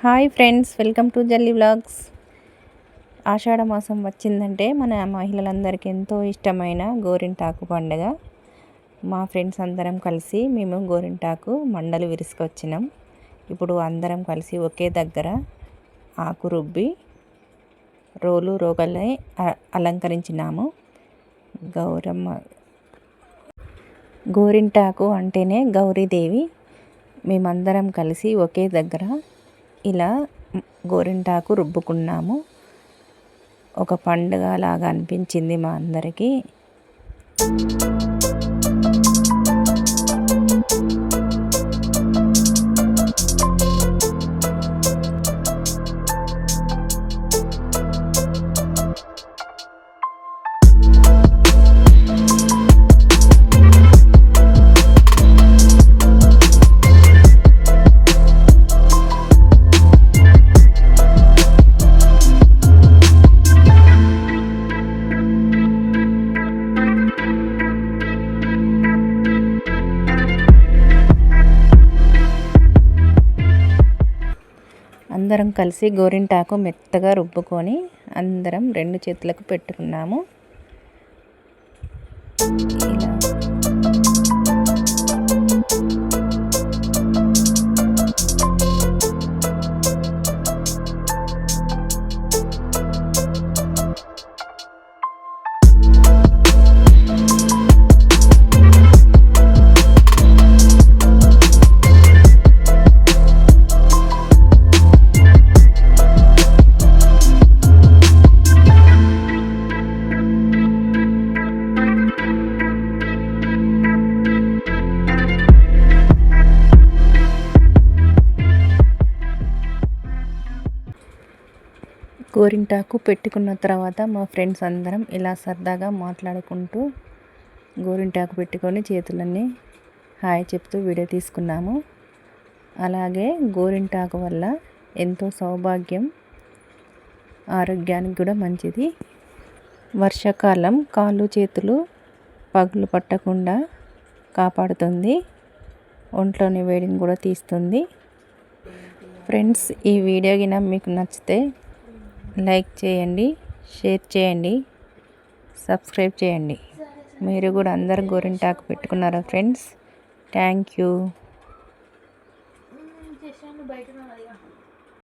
Hi friends, welcome to జల్లి vlogs. ఆషాఢ మాసం వచ్చిందంటే మన మహిళలందరికీ ఎంతో ఇష్టమైన గోరింటాకు పండుగ. మా ఫ్రెండ్స్ అందరం కలిసి మేము గోరింటాకు మండలు విరుసుకొచ్చినాం. ఇప్పుడు అందరం కలిసి ఒకే దగ్గర ఆకు రుబ్బి రోగల్ని అలంకరించినాము. గోరింటాకు అంటేనే గౌరీదేవి. మేమందరం కలిసి ఒకే దగ్గర ఇలా గోరింటాకు రుబ్బుకున్నాము. ఒక పండుగ లాగా అనిపించింది మా అందరికీ. అందరం కలిసి గోరింటాకు మెత్తగా రుబ్బుకొని అందరం 2 చేతులకు పెట్టుకున్నాము. గోరింటాకు పెట్టుకున్న తర్వాత మా ఫ్రెండ్స్ అందరం ఇలా సరదాగా మాట్లాడుకుంటూ గోరింటాకు పెట్టుకొని చేతులన్నీ హాయ్ చెప్తూ వీడియో తీసుకున్నాము. అలాగే గోరింటాకు వల్ల ఎంతో సౌభాగ్యం, ఆరోగ్యానికి కూడా మంచిది. వర్షాకాలం కాళ్ళు చేతులు పగులు పట్టకుండా కాపాడుతుంది. ఒంట్లోని వేడిని కూడా తీస్తుంది. ఫ్రెండ్స్, ఈ వీడియో గిన మీకు నచ్చితే లైక్ చేయండి, షేర్ చేయండి, సబ్స్క్రైబ్ చేయండి. మీరు కూడా అందరు గోరింటాకు పెట్టుకున్నారా ఫ్రెండ్స్? Thank you.